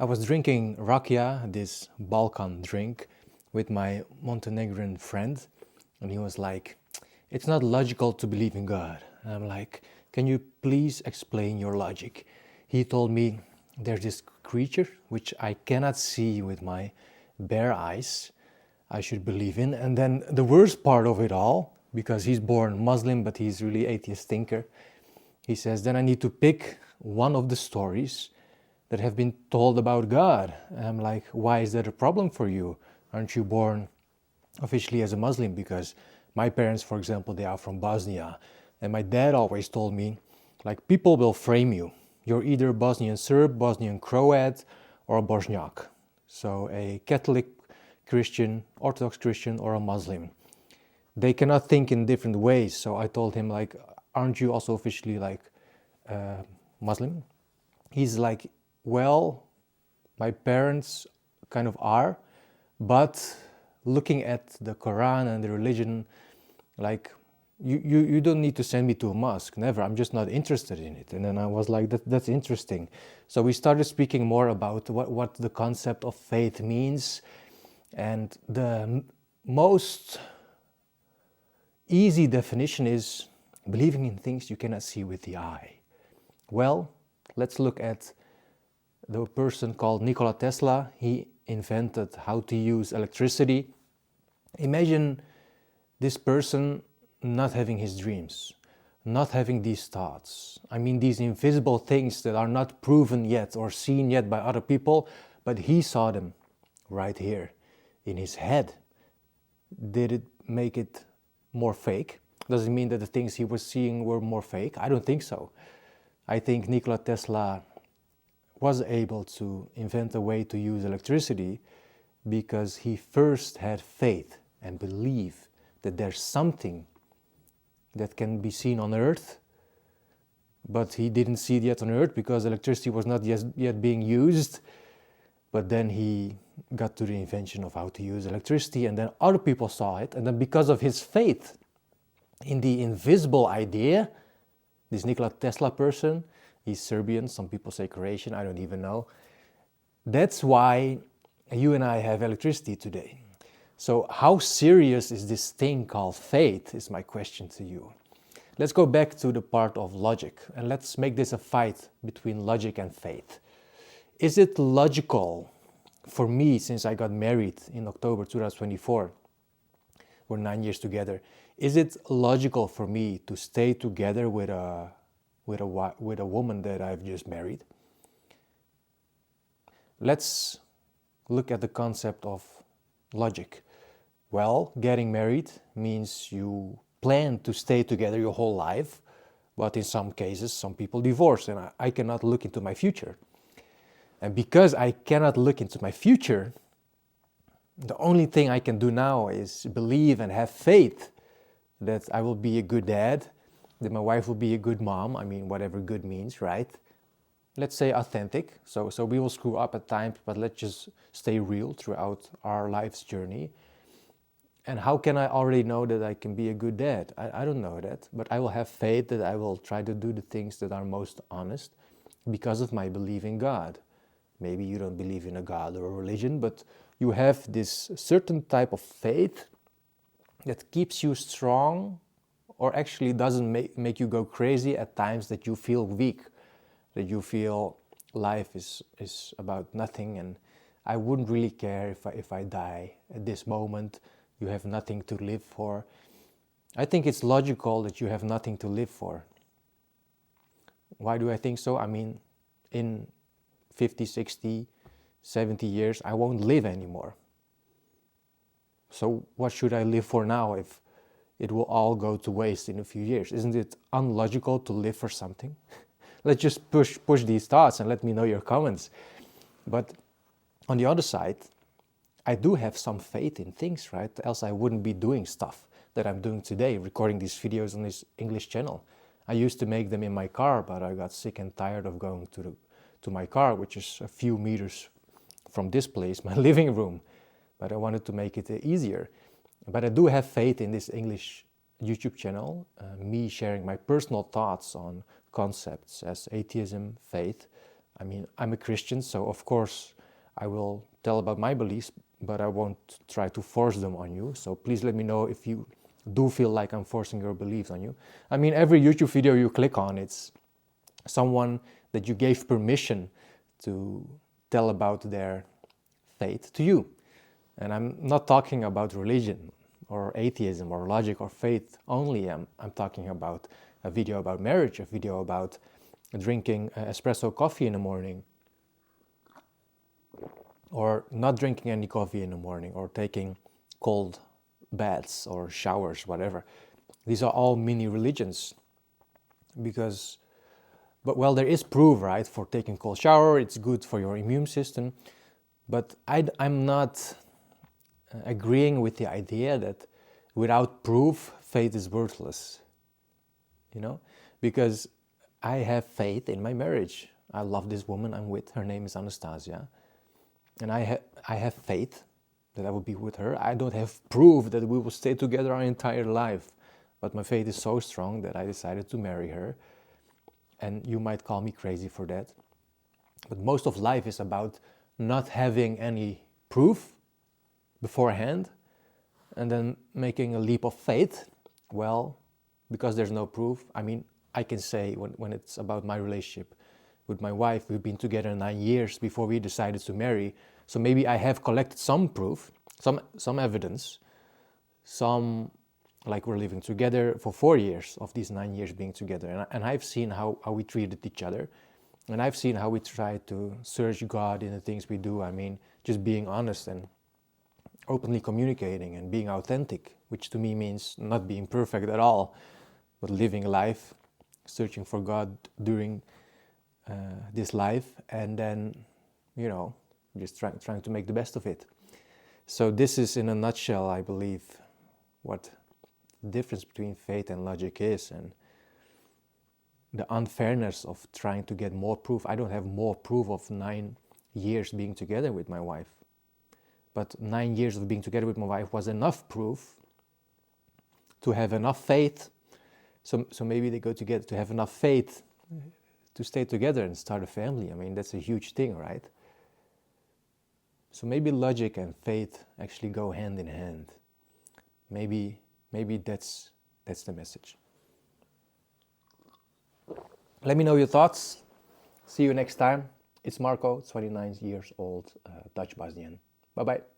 I was drinking rakia, this Balkan drink, with my Montenegrin friend, and he was like, "It's not logical to believe in God." And I'm like, "Can you please explain your logic?" He told me, "There's this creature which I cannot see with my bare eyes, I should believe in." And then the worst part of it all, because he's born Muslim, but he's really atheist thinker, he says, "Then I need to pick one of the stories that have been told about God." And I'm like, "Why is that a problem for you? Aren't you born officially as a Muslim?" Because my parents, for example, they are from Bosnia. And my dad always told me, like, people will frame you. You're either Bosnian Serb, Bosnian Croat, or a Bosniak. So a Catholic Christian, Orthodox Christian, or a Muslim. They cannot think in different ways. So I told him, like, "Aren't you also officially like Muslim?" He's like, "Well, my parents kind of are, but looking at the Quran and the religion, like, you don't need to send me to a mosque, never. I'm just not interested in it." And then I was like, that's interesting. So we started speaking more about what the concept of faith means. And the most easy definition is believing in things you cannot see with the eye. Well, let's look at the person called Nikola Tesla. He invented how to use electricity. Imagine this person not having his dreams, not having these thoughts. I mean, these invisible things that are not proven yet or seen yet by other people, but he saw them right here in his head. Did it make it more fake? Does it mean that the things he was seeing were more fake? I don't think so. I think Nikola Tesla was able to invent a way to use electricity because he first had faith and belief that there's something that can be seen on Earth, but he didn't see it yet on Earth because electricity was not yet being used. But then he got to the invention of how to use electricity, and then other people saw it, and then because of his faith in the invisible idea, this Nikola Tesla person, he's Serbian, some people say Croatian, I don't even know. That's why you and I have electricity today. So how serious is this thing called faith, is my question to you. Let's go back to the part of logic, and let's make this a fight between logic and faith. Is it logical for me, since I got married in October 2024, we're 9 years together, is it logical for me to stay together with a woman that I've just married? Let's look at the concept of logic. Well, getting married means you plan to stay together your whole life, but in some cases, some people divorce, and I cannot look into my future. And because I cannot look into my future, the only thing I can do now is believe and have faith that I will be a good dad, that my wife will be a good mom. I mean, whatever good means, right? Let's say authentic. So we will screw up at times, but let's just stay real throughout our life's journey. And how can I already know that I can be a good dad? I don't know that, but I will have faith that I will try to do the things that are most honest because of my belief in God. Maybe you don't believe in a God or a religion, but you have this certain type of faith that keeps you strong, or actually doesn't make you go crazy at times that you feel weak, that you feel life is about nothing, and I wouldn't really care if I die at this moment. You have nothing to live for. I think it's logical that you have nothing to live for. Why do I think so? I mean, in 50, 60, 70 years, I won't live anymore. So what should I live for now if it will all go to waste in a few years? Isn't it unlogical to live for something? Let's just push these thoughts and let me know your comments. But on the other side, I do have some faith in things, right? Else I wouldn't be doing stuff that I'm doing today, recording these videos on this English channel. I used to make them in my car, but I got sick and tired of going to my car, which is a few meters from this place, my living room. But I wanted to make it easier. But I do have faith in this English YouTube channel, me sharing my personal thoughts on concepts as atheism, faith, I mean, I'm a Christian, so of course I will tell about my beliefs, but I won't try to force them on you. So please let me know if you do feel like I'm forcing your beliefs on you. I mean, every YouTube video you click on, it's someone that you gave permission to tell about their faith to you. And I'm not talking about religion or atheism or logic or faith only. I'm talking about a video about marriage, a video about drinking espresso coffee in the morning, or not drinking any coffee in the morning, or taking cold baths or showers, whatever. These are all mini religions because, but well, there is proof, right, for taking cold shower. It's good for your immune system. But I'm not agreeing with the idea that without proof, faith is worthless. You know, because I have faith in my marriage. I love this woman I'm with. Her name is Anastasia. And I have faith that I will be with her. I don't have proof that we will stay together our entire life. But my faith is so strong that I decided to marry her. And you might call me crazy for that. But most of life is about not having any proof beforehand and then making a leap of faith. Well, because there's no proof, I mean, I can say when it's about my relationship with my wife, we've been together 9 years before we decided to marry. So maybe I have collected some proof, some evidence, some, like we're living together for 4 years of these 9 years being together. And I've seen how we treated each other. And I've seen how we try to search God in the things we do. I mean, just being honest and openly communicating and being authentic, which to me means not being perfect at all, but living life, searching for God during this life, and then, you know, just trying to make the best of it. So this is, in a nutshell, I believe, what the difference between faith and logic is, and the unfairness of trying to get more proof. I don't have more proof of 9 years being together with my wife. But 9 years of being together with my wife was enough proof to have enough faith. So maybe they go together to have enough faith to stay together and start a family. I mean, that's a huge thing, right? So maybe logic and faith actually go hand in hand. Maybe that's the message. Let me know your thoughts. See you next time. It's Marko, 29 years old, Dutch Bosnian. Bye-bye.